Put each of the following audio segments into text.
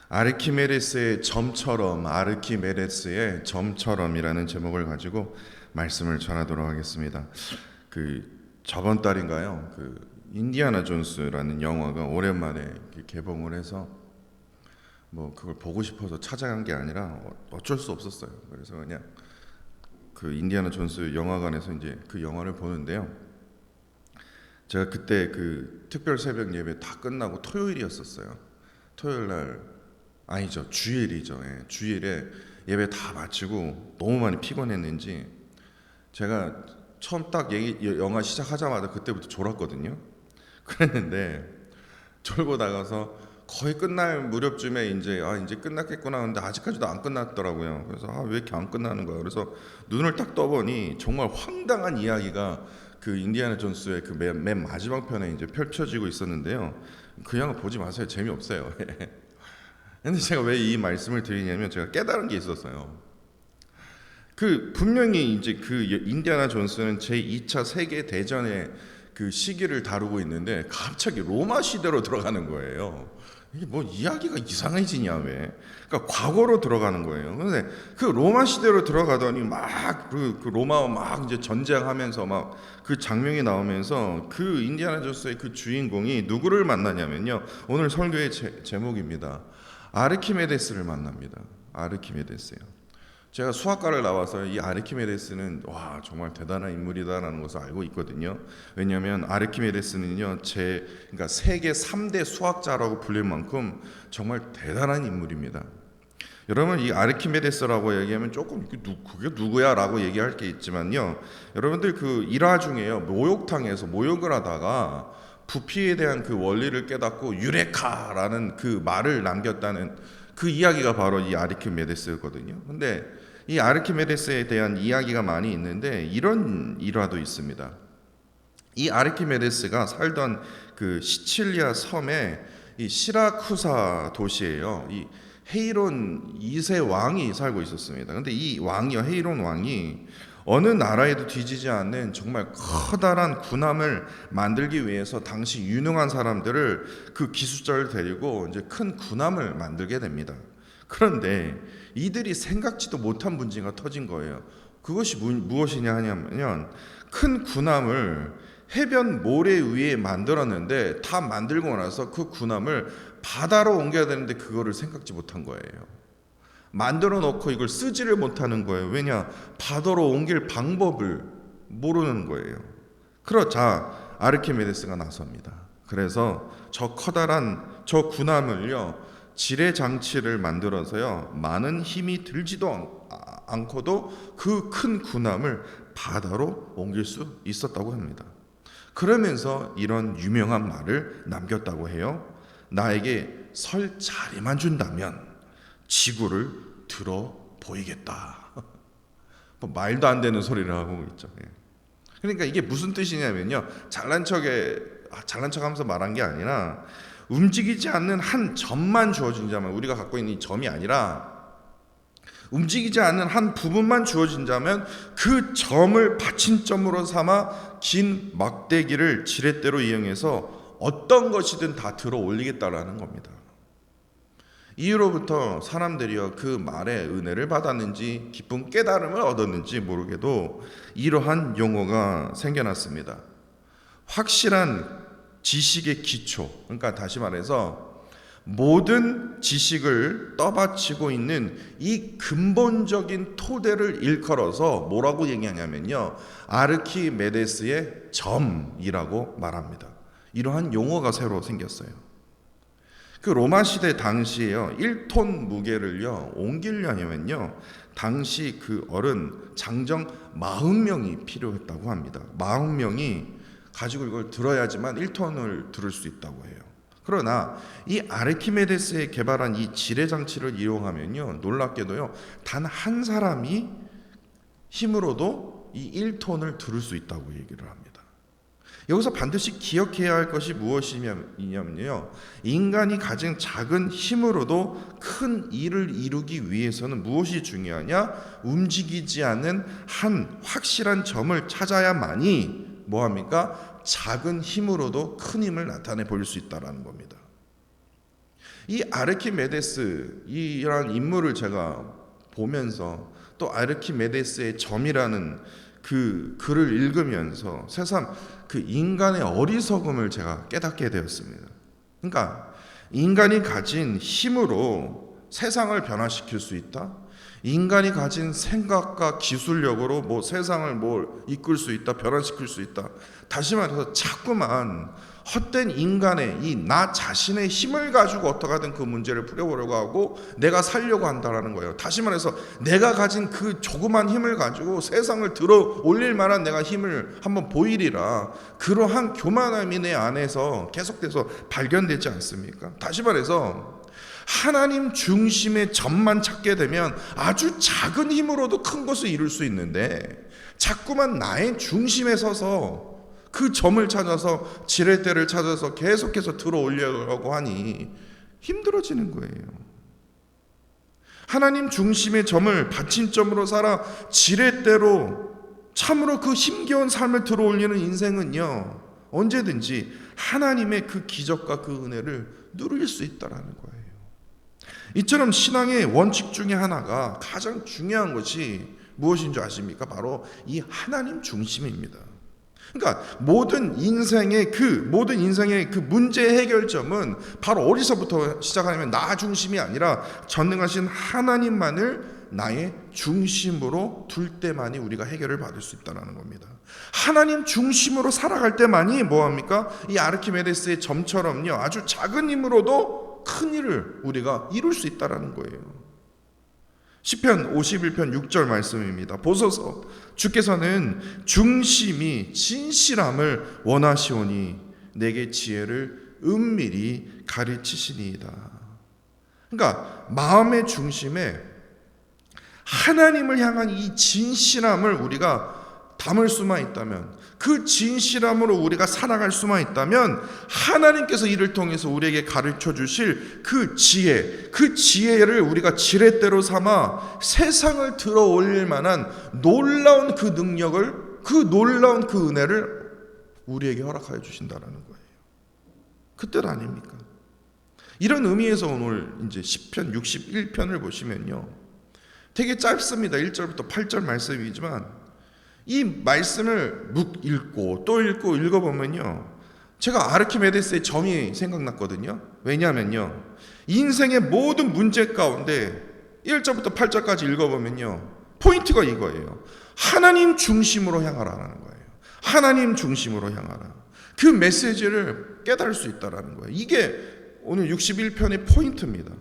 아르키메데스의 점처럼, 아르키메데스의 점처럼이라는 제목을 가지고 말씀을 전하도록 하겠습니다. 저번 달인가요? 인디아나 존스라는 영화가 오랜만에 개봉을 해서 그걸 보고 싶어서 찾아간 게 아니라 어쩔 수 없었어요. 그래서 그냥 인디아나 존스 영화관에서 이제 그 영화를 보는데요. 제가 그때 특별 새벽 예배 다 끝나고 토요일이었었어요. 토요일 날 아니죠, 주일이죠. 예, 주일에 예배 다 마치고 너무 많이 피곤했는지 제가 처음 딱 영화 시작하자마자 그때부터 졸았거든요. 그랬는데 졸고 나가서 거의 끝날 무렵쯤에 이제 끝났겠구나 하는데 아직까지도 안 끝났더라고요. 그래서 왜 이렇게 안 끝나는 거야? 그래서 눈을 딱 떠보니 정말 황당한 이야기가 인디아나 존스의 맨 마지막 편에 이제 펼쳐지고 있었는데요. 그 영화 보지 마세요. 재미없어요. 근데 제가 왜 이 말씀을 드리냐면 제가 깨달은 게 있었어요. 분명히 이제 인디아나 존스는 제2차 세계 대전의 시기를 다루고 있는데 갑자기 로마 시대로 들어가는 거예요. 이게 이야기가 이상해지냐 왜? 그러니까 과거로 들어가는 거예요. 근데 로마 시대로 들어가더니 막 로마와 막 이제 전쟁하면서 막 장면이 나오면서 인디아나 존스의 주인공이 누구를 만나냐면요. 오늘 설교의 제목입니다. 아르키메데스를 만납니다. 아르키메데스요. 제가 수학과를 나와서 이 아르키메데스는 정말 대단한 인물이다라는 것을 알고 있거든요. 왜냐하면 아르키메데스는요, 그러니까 세계 3대 수학자라고 불릴 만큼 정말 대단한 인물입니다. 여러분, 이 아르키메데스라고 얘기하면 조금 그게 누구야라고 얘기할 게 있지만요, 여러분들 일화 중에요, 목욕탕에서 목욕을 하다가 부피에 대한 원리를 깨닫고 유레카라는 말을 남겼다는 이야기가 바로 이 아르키메데스거든요. 근데 이 아르키메데스에 대한 이야기가 많이 있는데 이런 일화도 있습니다. 이 아르키메데스가 살던 시칠리아 섬에 이 시라쿠사 도시예요. 이 헤이론 2세 왕이 살고 있었습니다. 근데 이 왕이요, 헤이론 왕이 어느 나라에도 뒤지지 않는 정말 커다란 군함을 만들기 위해서 당시 유능한 사람들을 기술자를 데리고 이제 큰 군함을 만들게 됩니다. 그런데 이들이 생각지도 못한 문제가 터진 거예요. 그것이 무엇이냐 하냐면 큰 군함을 해변 모래 위에 만들었는데 다 만들고 나서 그 군함을 바다로 옮겨야 되는데 그거를 생각지 못한 거예요. 만들어 놓고 이걸 쓰지를 못하는 거예요. 왜냐? 바다로 옮길 방법을 모르는 거예요. 그러자 아르키메데스가 나섭니다. 그래서 커다란 군함을요, 지뢰 장치를 만들어서요, 많은 힘이 들지도 않고도 큰 군함을 바다로 옮길 수 있었다고 합니다. 그러면서 이런 유명한 말을 남겼다고 해요. 나에게 설 자리만 준다면 지구를 들어 보이겠다. 말도 안 되는 소리를 하고 있죠. 그러니까 이게 무슨 뜻이냐면요, 잘난 척하면서 말한 게 아니라 움직이지 않는 한 점만 주어진다면, 우리가 갖고 있는 이 점이 아니라 움직이지 않는 한 부분만 주어진다면 그 점을 받침점으로 삼아 긴 막대기를 지렛대로 이용해서 어떤 것이든 다 들어 올리겠다라는 겁니다. 이후로부터 사람들이요, 말에 은혜를 받았는지 깊은 깨달음을 얻었는지 모르게도 이러한 용어가 생겨났습니다. 확실한 지식의 기초, 그러니까 다시 말해서 모든 지식을 떠받치고 있는 이 근본적인 토대를 일컬어서 뭐라고 얘기하냐면요, 아르키메데스의 점이라고 말합니다. 이러한 용어가 새로 생겼어요. 로마 시대 당시에요, 1톤 무게를요 옮기려면요, 당시 어른 장정 40명이 필요했다고 합니다. 40명이 가지고 이걸 들어야지만 1톤을 들을 수 있다고 해요. 그러나 이 아르키메데스에 개발한 이 지뢰 장치를 이용하면요, 놀랍게도요, 단 한 사람이 힘으로도 이 1톤을 들을 수 있다고 얘기를 합니다. 여기서 반드시 기억해야 할 것이 무엇이냐면요, 인간이 가진 작은 힘으로도 큰 일을 이루기 위해서는 무엇이 중요하냐? 움직이지 않는 한 확실한 점을 찾아야만이 뭐합니까? 작은 힘으로도 큰 힘을 나타내 볼 수 있다는 겁니다. 이 아르키메데스 이란 인물을 제가 보면서 또 아르키메데스의 점이라는 그 글을 읽으면서 새삼 그 인간의 어리석음을 제가 깨닫게 되었습니다. 그러니까 인간이 가진 힘으로 세상을 변화시킬 수 있다. 인간이 가진 생각과 기술력으로 뭐 세상을 뭘 이끌 수 있다, 변화시킬 수 있다. 다시 말해서 자꾸만 헛된 인간의 이 나 자신의 힘을 가지고 어떻게든 그 문제를 풀어보려고 하고 내가 살려고 한다라는 거예요. 다시 말해서 내가 가진 그 조그만 힘을 가지고 세상을 들어 올릴 만한 내가 힘을 한번 보이리라. 그러한 교만함이 내 안에서 계속돼서 발견되지 않습니까? 다시 말해서 하나님 중심의 점만 찾게 되면 아주 작은 힘으로도 큰 것을 이룰 수 있는데 자꾸만 나의 중심에 서서 그 점을 찾아서 지렛대를 찾아서 계속해서 들어 올리려고 하니 힘들어지는 거예요. 하나님 중심의 점을 받침점으로 살아 지렛대로 참으로 그 힘겨운 삶을 들어 올리는 인생은요, 언제든지 하나님의 그 기적과 그 은혜를 누릴 수 있다는 거예요. 이처럼 신앙의 원칙 중에 하나가 가장 중요한 것이 무엇인 줄 아십니까? 바로 이 하나님 중심입니다. 그러니까 모든 인생의 그 문제 해결점은 바로 어디서부터 시작하냐면 나 중심이 아니라 전능하신 하나님만을 나의 중심으로 둘 때만이 우리가 해결을 받을 수 있다는 겁니다. 하나님 중심으로 살아갈 때만이 뭐합니까? 이 아르키메데스의 점처럼요, 아주 작은 힘으로도 큰 일을 우리가 이룰 수 있다는 거예요. 시편 51편 6절 말씀입니다. 보소서, 주께서는 중심이 진실함을 원하시오니 내게 지혜를 은밀히 가르치시니이다. 그러니까 마음의 중심에 하나님을 향한 이 진실함을 우리가 담을 수만 있다면, 그 진실함으로 우리가 살아갈 수만 있다면 하나님께서 이를 통해서 우리에게 가르쳐 주실 그 지혜를 우리가 지렛대로 삼아 세상을 들어 올릴 만한 놀라운 그 능력을, 그 놀라운 그 은혜를 우리에게 허락하여 주신다라는 거예요. 그 뜻 아닙니까? 이런 의미에서 오늘 이제 시편 61편을 보시면요, 되게 짧습니다. 1절부터 8절 말씀이지만 이 말씀을 읽고 또 읽고 읽어보면요, 제가 아르키메데스의 점이 생각났거든요. 왜냐하면요, 인생의 모든 문제 가운데 1절부터 8절까지 읽어보면요, 포인트가 이거예요. 하나님 중심으로 향하라는 거예요. 하나님 중심으로 향하라. 그 메시지를 깨달을 수 있다는 거예요. 이게 오늘 61편의 포인트입니다.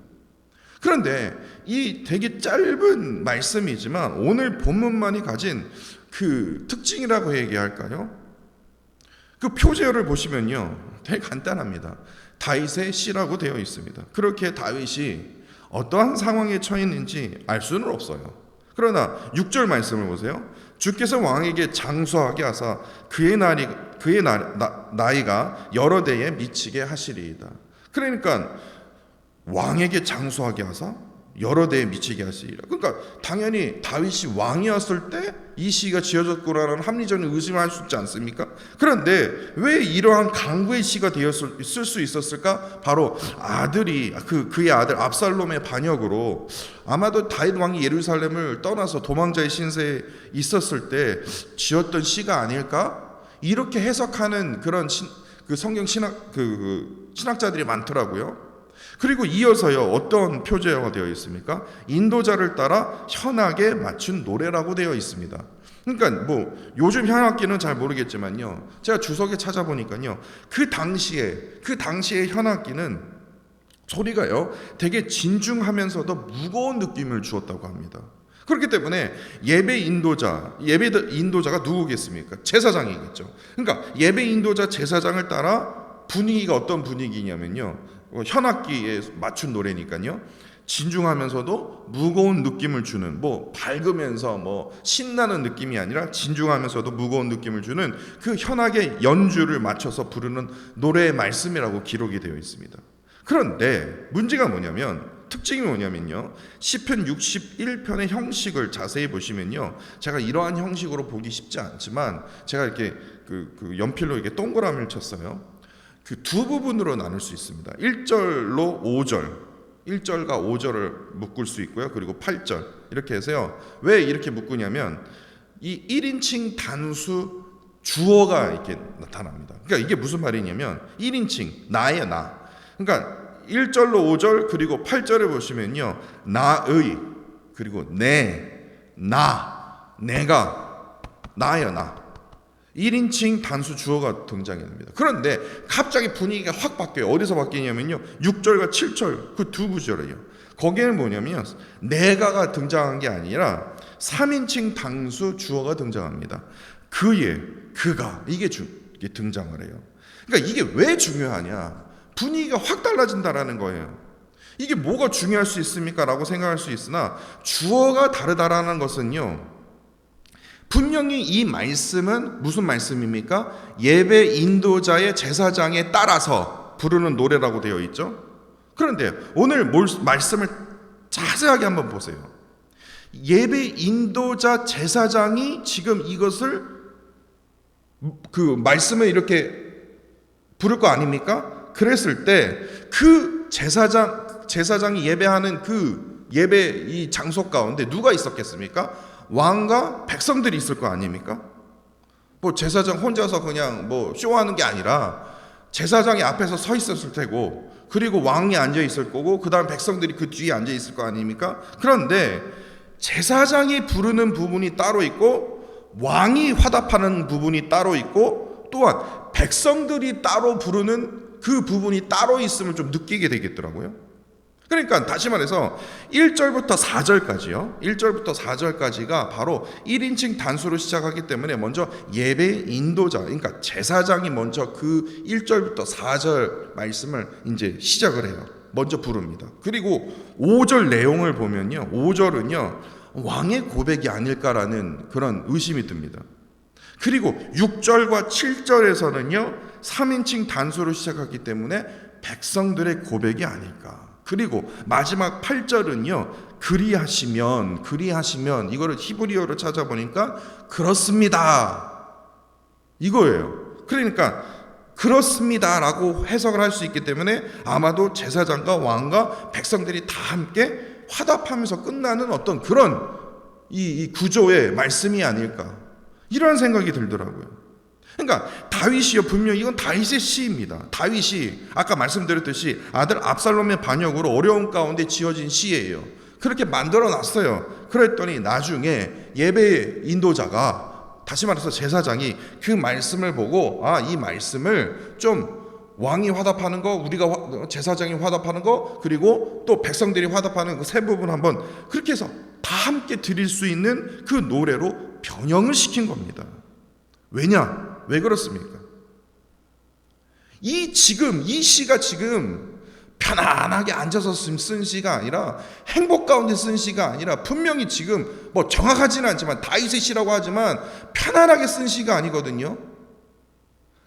그런데 이 되게 짧은 말씀이지만 오늘 본문만이 가진 그 특징이라고 얘기할까요? 그 표제어를 보시면요, 되게 간단합니다. 다윗의 시라고 되어 있습니다. 그렇게 다윗이 어떠한 상황에 처해 있는지 알 수는 없어요. 그러나 6절 말씀을 보세요. 주께서 왕에게 장수하게 하사 그의 나이가 여러 대에 미치게 하시리이다. 그러니까 왕에게 장수하게 하사 여러 대에 미치게 하시리라. 그러니까 당연히 다윗이 왕이었을 때 이 시가 지어졌구나라는 합리적인 의심을 할 수 있지 않습니까? 그런데 왜 이러한 강구의 시가 있을 수 있었을까? 바로 아들이 그의 아들 압살롬의 반역으로 아마도 다윗 왕이 예루살렘을 떠나서 도망자의 신세에 있었을 때 지었던 시가 아닐까? 이렇게 해석하는 그런 성경 신학자들이 많더라고요. 그리고 이어서요, 어떤 표제어가 되어 있습니까? 인도자를 따라 현악에 맞춘 노래라고 되어 있습니다. 그러니까 뭐 요즘 현악기는 잘 모르겠지만요, 제가 주석에 찾아보니까요, 그 당시의 현악기는 소리가요 되게 진중하면서도 무거운 느낌을 주었다고 합니다. 그렇기 때문에 예배 인도자가 누구겠습니까? 제사장이겠죠. 그러니까 예배 인도자 제사장을 따라 분위기가 어떤 분위기냐면요, 현악기에 맞춘 노래니까요, 진중하면서도 무거운 느낌을 주는, 뭐 밝으면서 뭐 신나는 느낌이 아니라 진중하면서도 무거운 느낌을 주는 그 현악의 연주를 맞춰서 부르는 노래의 말씀이라고 기록이 되어 있습니다. 그런데 문제가 뭐냐면, 특징이 뭐냐면요, 시편 61편의 형식을 자세히 보시면요, 제가 이러한 형식으로 보기 쉽지 않지만 제가 이렇게 그 연필로 이렇게 동그라미를 쳤어요. 그 두 부분으로 나눌 수 있습니다. 1절로 5절, 1절과 5절을 묶을 수 있고요. 그리고 8절 이렇게 해서요. 왜 이렇게 묶으냐면 이 1인칭 단수 주어가 이렇게 나타납니다. 그러니까 이게 무슨 말이냐면 1인칭 나예요, 나. 그러니까 1절로 5절 그리고 8절에 보시면요. 나의 그리고 내가 나예요, 나. 1인칭 단수 주어가 등장이 됩니다. 그런데 갑자기 분위기가 확 바뀌어요. 어디서 바뀌냐면요. 6절과 7절 그 두 구절이에요. 거기에는 뭐냐면 내가가 등장한 게 아니라 3인칭 단수 주어가 등장합니다. 그의, 그가 이게 등장을 해요. 그러니까 이게 왜 중요하냐? 분위기가 확 달라진다라는 거예요. 이게 뭐가 중요할 수 있습니까? 라고 생각할 수 있으나 주어가 다르다라는 것은요. 분명히 이 말씀은 무슨 말씀입니까? 예배 인도자의 제사장에 따라서 부르는 노래라고 되어 있죠. 그런데 오늘 말씀을 자세하게 한번 보세요. 예배 인도자 제사장이 지금 이것을 그 말씀을 이렇게 부를 거 아닙니까? 그랬을 때 그 제사장이 예배하는 그 예배 이 장소 가운데 누가 있었겠습니까? 왕과 백성들이 있을 거 아닙니까? 뭐 제사장 혼자서 그냥 뭐 쇼하는 게 아니라 제사장이 앞에서 서 있었을 테고, 그리고 왕이 앉아 있을 거고, 그 다음 백성들이 그 뒤에 앉아 있을 거 아닙니까? 그런데 제사장이 부르는 부분이 따로 있고 왕이 화답하는 부분이 따로 있고 또한 백성들이 따로 부르는 그 부분이 따로 있음을 좀 느끼게 되겠더라고요. 그러니까 다시 말해서 1절부터 4절까지요. 1절부터 4절까지가 바로 1인칭 단수로 시작하기 때문에 먼저 예배 인도자, 그러니까 제사장이 먼저 그 1절부터 4절 말씀을 이제 시작을 해요. 먼저 부릅니다. 그리고 5절 내용을 보면요. 5절은요. 왕의 고백이 아닐까라는 그런 의심이 듭니다. 그리고 6절과 7절에서는요. 3인칭 단수로 시작하기 때문에 백성들의 고백이 아닐까. 그리고 마지막 8절은요. 그리하시면 이거를 히브리어로 찾아보니까 그렇습니다. 이거예요. 그러니까 그렇습니다라고 해석을 할 수 있기 때문에 아마도 제사장과 왕과 백성들이 다 함께 화답하면서 끝나는 어떤 그런 이 구조의 말씀이 아닐까. 이런 생각이 들더라고요. 그러니까 다윗이요, 분명히 이건 다윗의 시입니다. 다윗이 아까 말씀드렸듯이 아들 압살롬의 반역으로 어려움 가운데 지어진 시예요. 그렇게 만들어 놨어요. 그랬더니 나중에 예배 인도자가, 다시 말해서 제사장이 그 말씀을 보고 이 말씀을 좀 왕이 화답하는 거, 우리가 제사장이 화답하는 거, 그리고 또 백성들이 화답하는 그 세 부분 한번 그렇게 해서 다 함께 드릴 수 있는 그 노래로 변형을 시킨 겁니다. 왜냐? 왜 그렇습니까? 이 시가 지금 편안하게 앉아서 쓴 시가 아니라, 행복 가운데 쓴 시가 아니라, 분명히 지금 뭐 정확하지는 않지만 다윗의 시라고 하지만 편안하게 쓴 시가 아니거든요.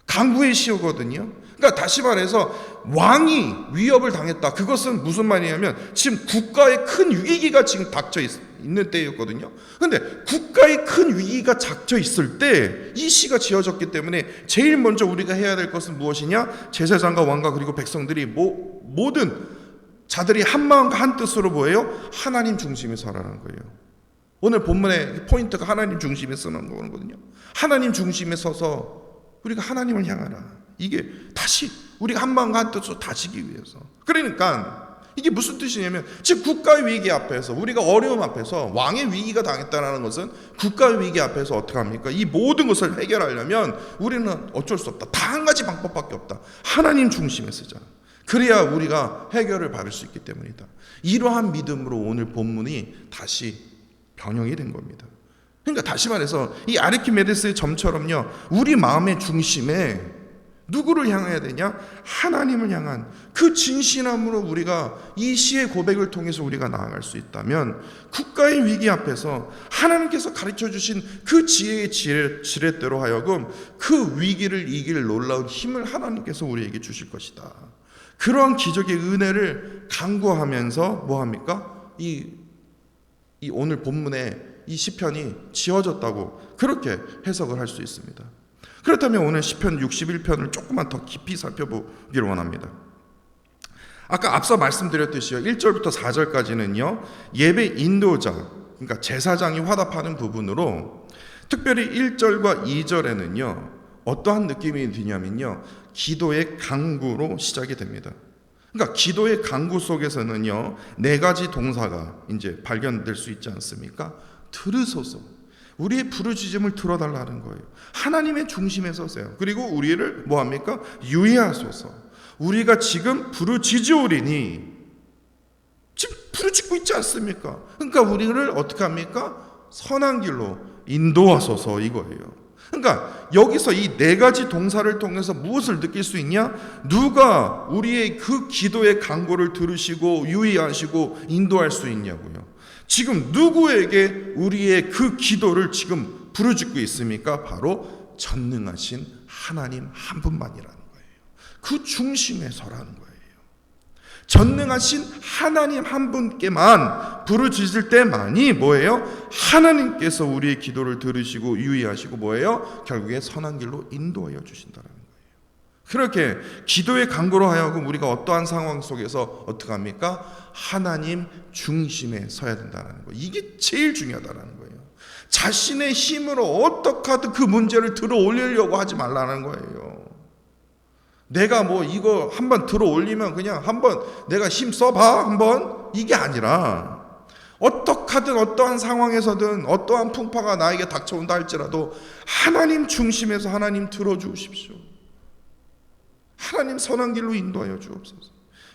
강구의 시거든요. 그러니까 다시 말해서 왕이 위협을 당했다. 그것은 무슨 말이냐면 지금 국가의 큰 위기가 지금 닥쳐 있는 때였거든요. 그런데 국가의 큰 위기가 닥쳐 있을 때 이 시가 지어졌기 때문에 제일 먼저 우리가 해야 될 것은 무엇이냐? 제사장과 왕과 그리고 백성들이 모든 자들이 한 마음과 한 뜻으로 뭐예요? 하나님 중심에 서라는 거예요. 오늘 본문의 포인트가 하나님 중심에 서는 거거든요. 하나님 중심에 서서 우리가 하나님을 향하라. 이게 다시 우리가 한 마음과 한 뜻으로 다지기 위해서. 그러니까 이게 무슨 뜻이냐면 지금 국가의 위기 앞에서, 우리가 어려움 앞에서 왕의 위기가 당했다는 것은 국가의 위기 앞에서 어떻게 합니까? 이 모든 것을 해결하려면 우리는 어쩔 수 없다. 다 한 가지 방법밖에 없다. 하나님 중심에 서자. 그래야 우리가 해결을 받을 수 있기 때문이다. 이러한 믿음으로 오늘 본문이 다시 변형이 된 겁니다. 그러니까 다시 말해서 이 아르키메데스의 점처럼요, 우리 마음의 중심에 누구를 향해야 되냐? 하나님을 향한 그 진실함으로 우리가 이 시의 고백을 통해서 우리가 나아갈 수 있다면 국가의 위기 앞에서 하나님께서 가르쳐 주신 그 지혜의 지렛대로 하여금 그 위기를 이길 놀라운 힘을 하나님께서 우리에게 주실 것이다. 그러한 기적의 은혜를 간구하면서 뭐합니까? 이 오늘 본문에 이 시편이 지어졌다고 그렇게 해석을 할 수 있습니다. 그렇다면 오늘 시편 61편을 조금만 더 깊이 살펴보기를 원합니다. 아까 앞서 말씀드렸듯이요, 1절부터 4절까지는요 예배 인도자, 그러니까 제사장이 화답하는 부분으로, 특별히 1절과 2절에는요 어떠한 느낌이 드냐면요 기도의 강구로 시작이 됩니다. 그러니까 기도의 강구 속에서는요 네 가지 동사가 이제 발견될 수 있지 않습니까? 들으소서, 우리의 부르짖음을 들어달라는 거예요. 하나님의 중심에 서세요. 그리고 우리를 뭐합니까? 유의하소서. 우리가 지금 부르짖으오리니, 지금 부르짖고 있지 않습니까? 그러니까 우리를 어떻게 합니까? 선한 길로 인도하소서, 이거예요. 그러니까 여기서 이 네 가지 동사를 통해서 무엇을 느낄 수 있냐? 누가 우리의 그 기도의 간구를 들으시고 유의하시고 인도할 수 있냐고요. 지금 누구에게 우리의 그 기도를 지금 부르짖고 있습니까? 바로 전능하신 하나님 한 분만이라는 거예요. 그 중심에 서라는 거예요. 전능하신 하나님 한 분께만 부르짖을 때만이 뭐예요? 하나님께서 우리의 기도를 들으시고 유의하시고 뭐예요? 결국에 선한 길로 인도하여 주신다는 거예요. 그렇게 기도의 간구로 하여금 우리가 어떠한 상황 속에서 어떻게 합니까? 하나님 중심에 서야 된다는 거예요. 이게 제일 중요하다는 거예요. 자신의 힘으로 어떻게 하든 그 문제를 들어 올리려고 하지 말라는 거예요. 내가 뭐 이거 한번 들어 올리면 그냥 한번 내가 힘 써봐 한번, 이게 아니라 어떻게 하든 어떠한 상황에서든 어떠한 풍파가 나에게 닥쳐온다 할지라도 하나님 중심에서 하나님 들어주십시오. 하나님 선한 길로 인도하여 주옵소서.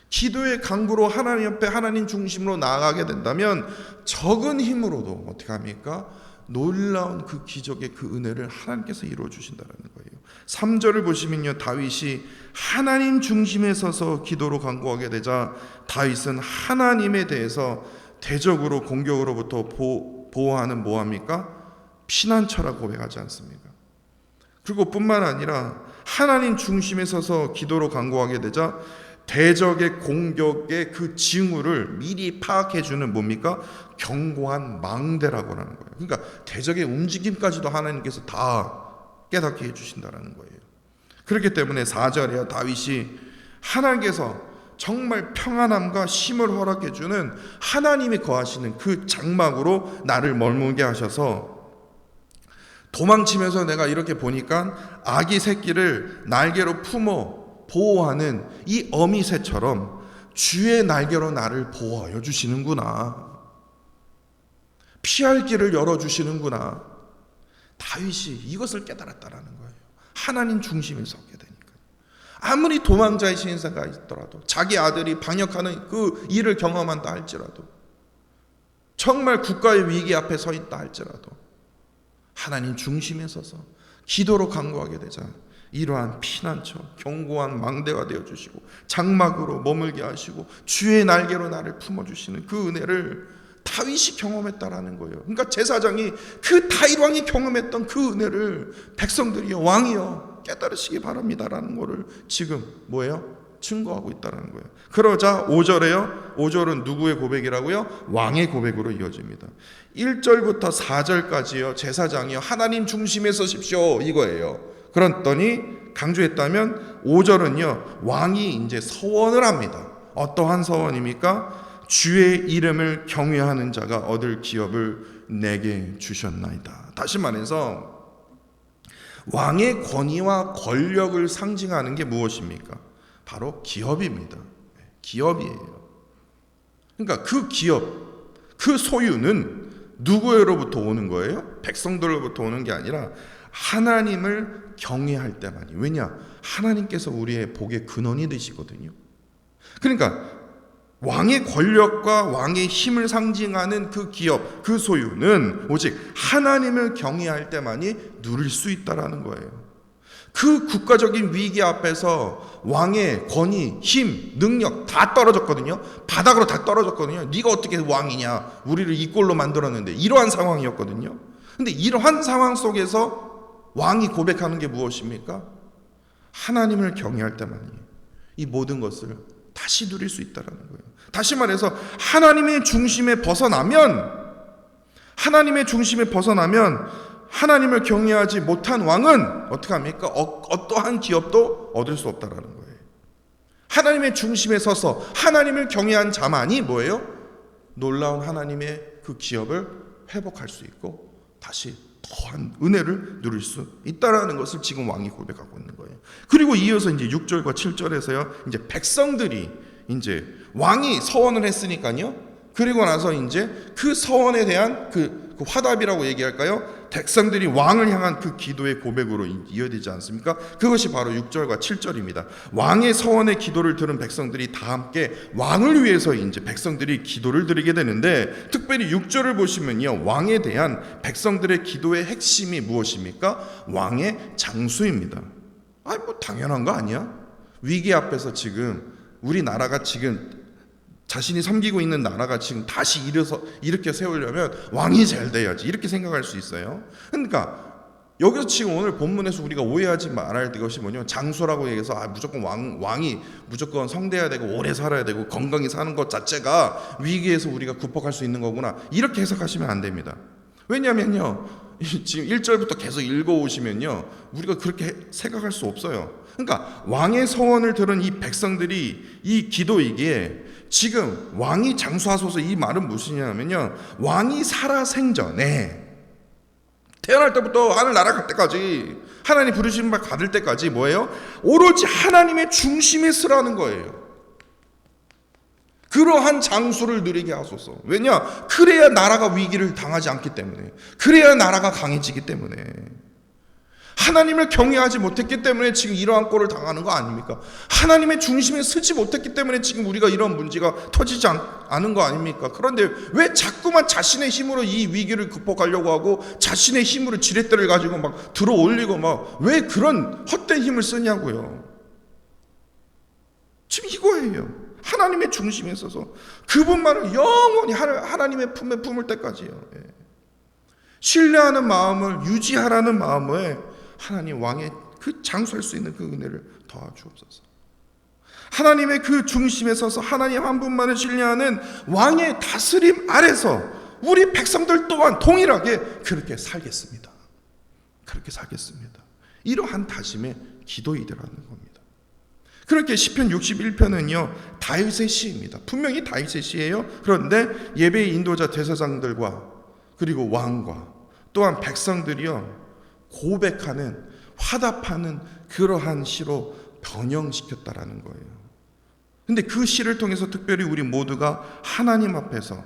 기도의 간구로 하나님 옆에 하나님 중심으로 나아가게 된다면 적은 힘으로도 어떻게 합니까? 놀라운 그 기적의 그 은혜를 하나님께서 이루어 주신다는 거예요. 3절을 보시면요, 다윗이 하나님 중심에 서서 기도로 간구하게 되자 다윗은 하나님에 대해서 대적으로 공격으로부터 보호하는 뭐합니까? 피난처라고 고백하지 않습니까? 그리고 뿐만 아니라 하나님 중심에 서서 기도로 간구하게 되자 대적의 공격의 그 징후를 미리 파악해 주는 뭡니까? 견고한 망대라고 하는 거예요. 그러니까 대적의 움직임까지도 하나님께서 다 깨닫게 해 주신다는 거예요. 그렇기 때문에 4절에 다윗이 하나님께서 정말 평안함과 쉼을 허락해 주는 하나님이 거하시는 그 장막으로 나를 머물게 하셔서, 도망치면서 내가 이렇게 보니까 아기 새끼를 날개로 품어 보호하는 이 어미새처럼 주의 날개로 나를 보호하여 주시는구나, 피할 길을 열어주시는구나. 다윗이 이것을 깨달았다라는 거예요. 하나님 중심에 서게 되니까. 아무리 도망자의 신세가 있더라도, 자기 아들이 방역하는 그 일을 경험한다 할지라도, 정말 국가의 위기 앞에 서 있다 할지라도 하나님 중심에 서서 기도로 간구하게 되자 이러한 피난처, 견고한 망대가 되어주시고 장막으로 머물게 하시고 주의 날개로 나를 품어주시는 그 은혜를 다윗이 경험했다라는 거예요. 그러니까 제사장이 그 다윗 왕이 경험했던 그 은혜를 백성들이여, 왕이여 깨달으시기 바랍니다라는 거를 지금 뭐예요? 증거하고 있다는 거예요. 그러자 5절에요. 5절은 누구의 고백이라고요? 왕의 고백으로 이어집니다. 1절부터 4절까지요. 제사장이요, 하나님 중심에 서십시오, 이거예요. 그랬더니 강조했다면 5절은요, 왕이 이제 서원을 합니다. 어떠한 서원입니까? 주의 이름을 경외하는 자가 얻을 기업을 내게 주셨나이다. 다시 말해서 왕의 권위와 권력을 상징하는 게 무엇입니까? 바로 기업입니다. 기업이에요. 그러니까 그 기업, 그 소유는 누구로부터 오는 거예요? 백성들로부터 오는 게 아니라 하나님을 경외할 때만이. 왜냐? 하나님께서 우리의 복의 근원이 되시거든요. 그러니까 왕의 권력과 왕의 힘을 상징하는 그 기업, 그 소유는 오직 하나님을 경외할 때만이 누릴 수 있다라는 거예요. 그 국가적인 위기 앞에서 왕의 권위, 힘, 능력 다 떨어졌거든요. 바닥으로 다 떨어졌거든요. 네가 어떻게 왕이냐, 우리를 이 꼴로 만들었는데, 이러한 상황이었거든요. 근데 이러한 상황 속에서 왕이 고백하는 게 무엇입니까? 하나님을 경외할 때만이 이 모든 것을 다시 누릴 수 있다는 거예요. 다시 말해서 하나님의 중심에 벗어나면 하나님을 경외하지 못한 왕은 어떻게 합니까? 어떠한 기업도 얻을 수 없다라는 거예요. 하나님의 중심에 서서 하나님을 경외한 자만이 뭐예요? 놀라운 하나님의 그 기업을 회복할 수 있고 다시 더한 은혜를 누릴 수 있다라는 것을 지금 왕이 고백하고 있는 거예요. 그리고 이어서 이제 6절과 7절에서요, 이제 백성들이 이제 왕이 서원을 했으니까요. 그리고 나서 이제 그 서원에 대한 그 화답이라고 얘기할까요? 백성들이 왕을 향한 그 기도의 고백으로 이어지지 않습니까? 그것이 바로 6절과 7절입니다. 왕의 서원의 기도를 들은 백성들이 다 함께 왕을 위해서 이제 백성들이 기도를 드리게 되는데, 특별히 6절을 보시면요, 왕에 대한 백성들의 기도의 핵심이 무엇입니까? 왕의 장수입니다. 뭐 당연한 거 아니야? 위기 앞에서 지금 우리나라가 지금 자신이 섬기고 있는 나라가 지금 다시 일으켜 세우려면 왕이 잘 돼야지, 이렇게 생각할 수 있어요. 그러니까 여기서 지금 오늘 본문에서 우리가 오해하지 말아야 될 것이 뭐냐면, 장수라고 얘기해서 무조건 왕이 무조건 성대해야 되고 오래 살아야 되고 건강히 사는 것 자체가 위기에서 우리가 극복할 수 있는 거구나, 이렇게 해석하시면 안 됩니다. 왜냐하면요, 지금 1절부터 계속 읽어오시면요, 우리가 그렇게 생각할 수 없어요. 그러니까 왕의 서원을 들은 이 백성들이 이 기도이기에, 지금 왕이 장수하소서, 이 말은 무엇이냐면요, 왕이 살아 생전에 태어날 때부터 하늘 날아갈 때까지, 하나님 부르신 바 받을 때까지 뭐예요? 오로지 하나님의 중심에 서라는 거예요. 그러한 장수를 누리게 하소서. 왜냐? 그래야 나라가 위기를 당하지 않기 때문에, 그래야 나라가 강해지기 때문에. 하나님을 경외하지 못했기 때문에 지금 이러한 꼴을 당하는 거 아닙니까? 하나님의 중심에 서지 못했기 때문에 지금 우리가 이런 문제가 터지지 않은 거 아닙니까? 그런데 왜 자꾸만 자신의 힘으로 이 위기를 극복하려고 하고 자신의 힘으로 지렛대를 가지고 막 들어 올리고 막 왜 그런 헛된 힘을 쓰냐고요. 지금 이거예요. 하나님의 중심에 서서 그분만을 영원히 하나님의 품에 품을 때까지요. 신뢰하는 마음을 유지하라는 마음에 하나님 왕의 그 장수할 수 있는 그 은혜를 더하주옵소서. 하나님의 그 중심에 서서 하나님 한 분만을 신뢰하는 왕의 다스림 아래서 우리 백성들 또한 동일하게 그렇게 살겠습니다. 그렇게 살겠습니다. 이러한 다짐의 기도이더라는 겁니다. 그렇게 시편 61편은요 다윗의 시입니다. 분명히 다윗의 시예요. 그런데 예배의 인도자 대제사장들과 그리고 왕과 또한 백성들이요 고백하는, 화답하는 그러한 시로 변형시켰다라는 거예요. 근데 그 시를 통해서 특별히 우리 모두가 하나님 앞에서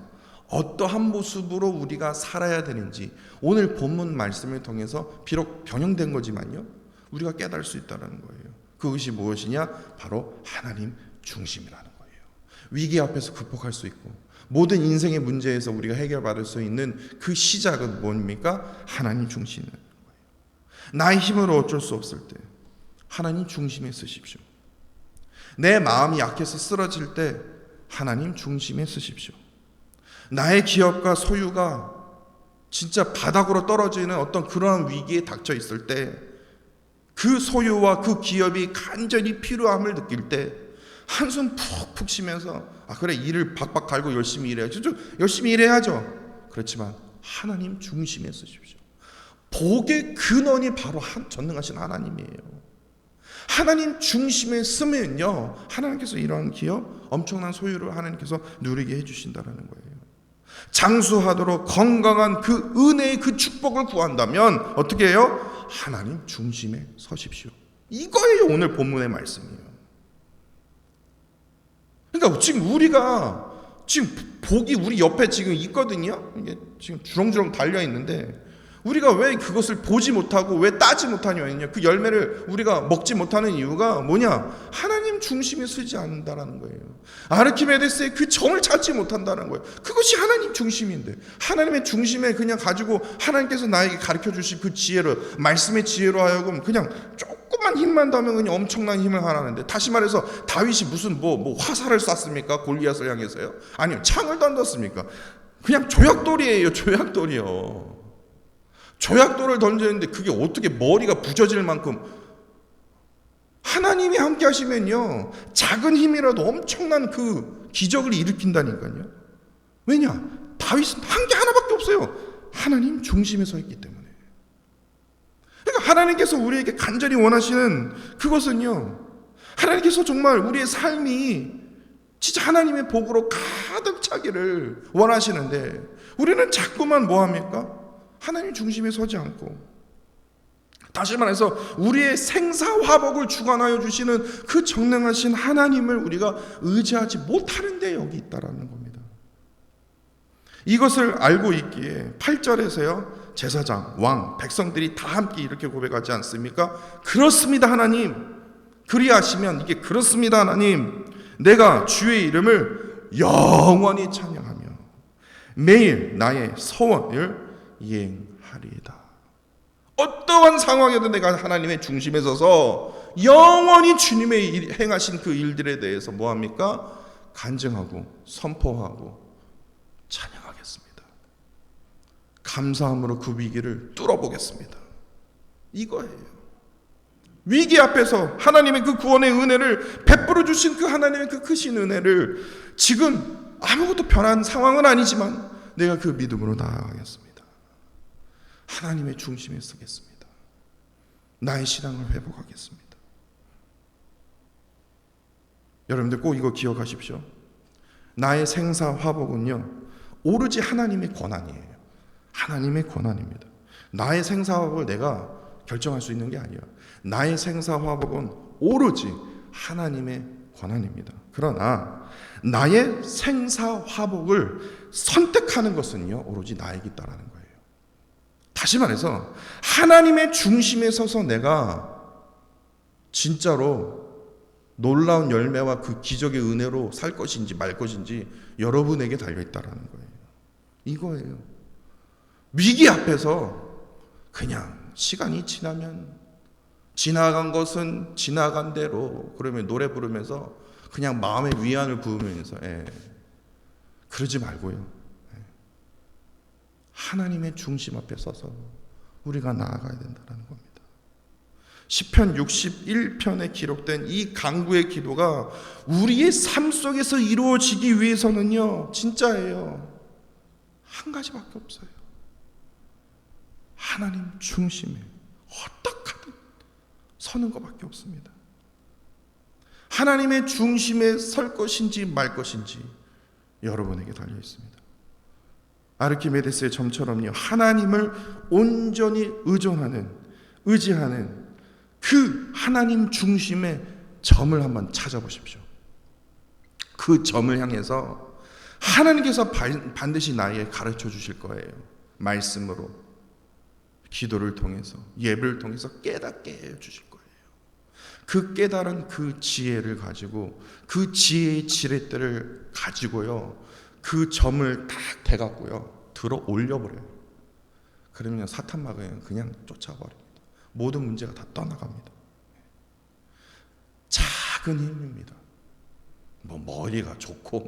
어떠한 모습으로 우리가 살아야 되는지 오늘 본문 말씀을 통해서 비록 변형된 거지만요 우리가 깨달을 수 있다는 거예요. 그것이 무엇이냐? 바로 하나님 중심이라는 거예요. 위기 앞에서 극복할 수 있고 모든 인생의 문제에서 우리가 해결받을 수 있는 그 시작은 뭡니까? 하나님 중심이라는 거예요. 나의 힘으로 어쩔 수 없을 때 하나님 중심에 쓰십시오. 내 마음이 약해서 쓰러질 때 하나님 중심에 쓰십시오. 나의 기업과 소유가 진짜 바닥으로 떨어지는 어떤 그러한 위기에 닥쳐 있을 때, 그 소유와 그 기업이 간절히 필요함을 느낄 때 한숨 푹푹 쉬면서 그래, 일을 박박 갈고 열심히 일해야죠. 열심히 일해야죠. 그렇지만 하나님 중심에 쓰십시오. 복의 근원이 바로 전능하신 하나님이에요. 하나님 중심에 쓰면요 하나님께서 이러한 기업, 엄청난 소유를 하나님께서 누리게 해주신다는 거예요. 장수하도록 건강한 그 은혜의 그 축복을 구한다면 어떻게 해요? 하나님 중심에 서십시오. 이거예요 오늘 본문의 말씀이에요. 그러니까 지금 우리가 지금 복이 우리 옆에 지금 있거든요. 이게 지금 주렁주렁 달려 있는데 우리가 왜 그것을 보지 못하고 왜 따지 못하냐면요, 그 열매를 우리가 먹지 못하는 이유가 뭐냐? 하나님 중심에 서지 않는다라는 거예요. 아르키메데스의 그 정을 찾지 못한다는 거예요. 그것이 하나님 중심인데, 하나님의 중심에 그냥 가지고 하나님께서 나에게 가르쳐 주신 그 지혜로, 말씀의 지혜로 하여금 그냥 조금만 힘만 더하면 그냥 엄청난 힘을 하라는데, 다시 말해서 다윗이 무슨 뭐 화살을 쐈습니까? 골리앗을 향해서요? 아니요, 창을 던졌습니까? 그냥 조약돌이에요. 조약돌이요. 조약돌을 던졌는데 그게 어떻게 머리가 부서질 만큼, 하나님이 함께 하시면요 작은 힘이라도 엄청난 그 기적을 일으킨다니까요. 왜냐? 다윗은 한 게 하나밖에 없어요. 하나님 중심에 서 있기 때문에. 하나님께서 우리에게 간절히 원하시는 그것은요, 하나님께서 정말 우리의 삶이 진짜 하나님의 복으로 가득 차기를 원하시는데, 우리는 자꾸만 뭐합니까? 하나님 중심에 서지 않고, 다시 말해서 우리의 생사화복을 주관하여 주시는 그 전능하신 하나님을 우리가 의지하지 못하는 데 여기 있다라는 겁니다. 이것을 알고 있기에 8절에서요, 제사장, 왕, 백성들이 다 함께 이렇게 고백하지 않습니까? 그렇습니다 하나님, 그리하시면 이게 그렇습니다 하나님, 내가 주의 이름을 영원히 찬양하며 매일 나의 서원을 이행하리이다. 어떠한 상황에도 내가 하나님의 중심에 서서 영원히 주님의 행하신 그 일들에 대해서 뭐합니까? 간증하고 선포하고 찬양하겠습니다. 감사함으로 그 위기를 뚫어보겠습니다. 이거예요. 위기 앞에서 하나님의 그 구원의 은혜를 베풀어 주신 그 하나님의 그 크신 은혜를, 지금 아무것도 변한 상황은 아니지만 내가 그 믿음으로 나아가겠습니다. 하나님의 중심에 서겠습니다. 나의 신앙을 회복하겠습니다. 여러분들 꼭 이거 기억하십시오. 나의 생사화복은요, 오로지 하나님의 권한이에요. 하나님의 권한입니다. 나의 생사화복을 내가 결정할 수 있는 게 아니에요. 나의 생사화복은 오로지 하나님의 권한입니다. 그러나 나의 생사화복을 선택하는 것은요, 오로지 나에게 있다라는 거예요. 다시 말해서 하나님의 중심에 서서 내가 진짜로 놀라운 열매와 그 기적의 은혜로 살 것인지 말 것인지 여러분에게 달려있다라는 거예요. 이거예요. 위기 앞에서 그냥 시간이 지나면 지나간 것은 지나간 대로, 그러면 노래 부르면서 그냥 마음의 위안을 부으면서 그러지 말고요, 하나님의 중심 앞에 서서 우리가 나아가야 된다는 겁니다. 시편 61편에 기록된 이 간구의 기도가 우리의 삶 속에서 이루어지기 위해서는요, 진짜예요, 한 가지밖에 없어요. 하나님 중심에 어떻게 하든 서는 것밖에 없습니다. 하나님의 중심에 설 것인지 말 것인지 여러분에게 달려 있습니다. 아르키메데스의 점처럼요, 하나님을 온전히 의지하는 그 하나님 중심의 점을 한번 찾아보십시오. 그 점을 향해서 하나님께서 반드시 나에게 가르쳐 주실 거예요. 말씀으로, 기도를 통해서, 예배를 통해서 깨닫게 해 주실 거예요. 그 깨달은 그 지혜를 가지고, 그 지혜의 지렛대를 가지고요, 그 점을 딱 대갖고요, 들어 올려버려요. 그러면 사탄마귀는 그냥 쫓아버립니다. 모든 문제가 다 떠나갑니다. 작은 힘입니다. 뭐 머리가 좋고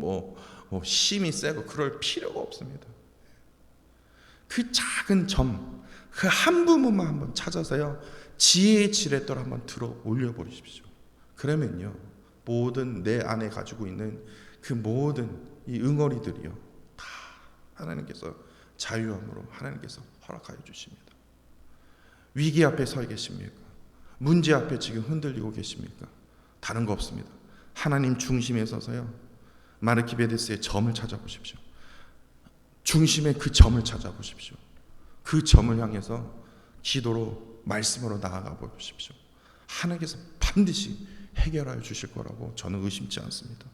뭐 힘이 세고 그럴 필요가 없습니다. 그 작은 점, 그 한 부분만 한번 찾아서요, 지혜의 지렛대를 한번 들어 올려버리십시오. 그러면요, 모든 내 안에 가지고 있는 그 모든 이 응어리들이요, 다 하나님께서 자유함으로 하나님께서 허락하여 주십니다. 위기 앞에 서 계십니까? 문제 앞에 지금 흔들리고 계십니까? 다른 거 없습니다. 하나님 중심에 서서요, 마르키베데스의 점을 찾아보십시오. 중심의 그 점을 찾아보십시오. 그 점을 향해서 기도로, 말씀으로 나아가 보십시오. 하나님께서 반드시 해결하여 주실 거라고 저는 의심치 않습니다.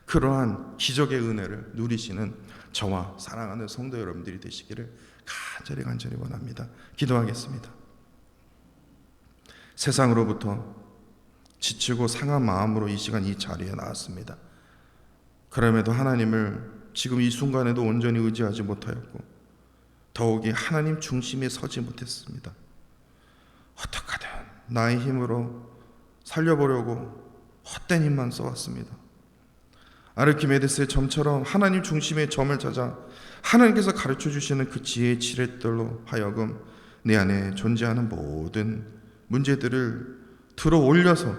그러한 기적의 은혜를 누리시는 저와 사랑하는 성도 여러분들이 되시기를 간절히 원합니다. 기도하겠습니다. 세상으로부터 지치고 상한 마음으로 이 시간 이 자리에 나왔습니다. 그럼에도 하나님을 지금 이 순간에도 온전히 의지하지 못하였고, 더욱이 하나님 중심에 서지 못했습니다. 어떡하든 나의 힘으로 살려보려고 헛된 힘만 써왔습니다. 아르키메데스의 점처럼 하나님 중심의 점을 찾아 하나님께서 가르쳐 주시는 그 지혜의 지렛대로 하여금 내 안에 존재하는 모든 문제들을 들어 올려서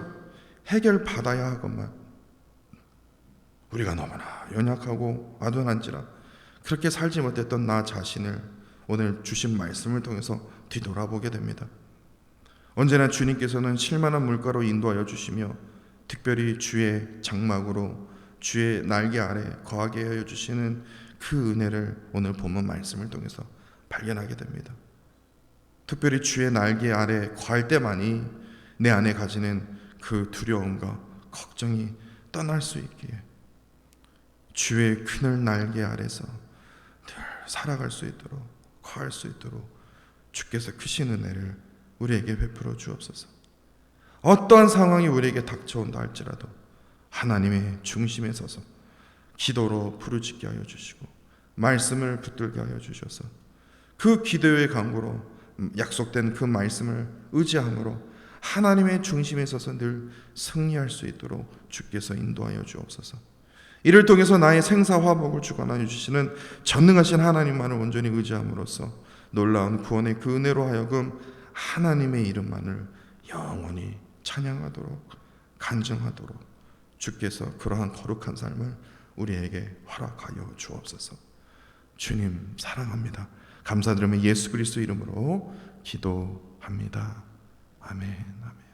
해결받아야 하건만 우리가 너무나 연약하고 아둔한지라 그렇게 살지 못했던 나 자신을 오늘 주신 말씀을 통해서 뒤돌아보게 됩니다. 언제나 주님께서는 쉴만한 물가로 인도하여 주시며 특별히 주의 장막으로 주의 날개 아래 거하게 하여 주시는 그 은혜를 오늘 본문 말씀을 통해서 발견하게 됩니다. 특별히 주의 날개 아래 거할 때만이 내 안에 가지는 그 두려움과 걱정이 떠날 수 있기에 주의 그늘 날개 아래서 늘 살아갈 수 있도록 거할 수 있도록 주께서 크신 은혜를 우리에게 베풀어 주옵소서. 어떠한 상황이 우리에게 닥쳐온다 할지라도 하나님의 중심에 서서 기도로 부르짖게 하여 주시고 말씀을 붙들게 하여 주셔서 그 기도의 강구로 약속된 그 말씀을 의지함으로 하나님의 중심에 서서 늘 승리할 수 있도록 주께서 인도하여 주옵소서. 이를 통해서 나의 생사화복을 주관하여 주시는 전능하신 하나님만을 온전히 의지함으로써 놀라운 구원의 그 은혜로 하여금 하나님의 이름만을 영원히 찬양하도록 간증하도록 주께서 그러한 거룩한 삶을 우리에게 허락하여 주옵소서. 주님 사랑합니다. 감사드리며 예수 그리스도 이름으로 기도합니다. 아멘. 아멘.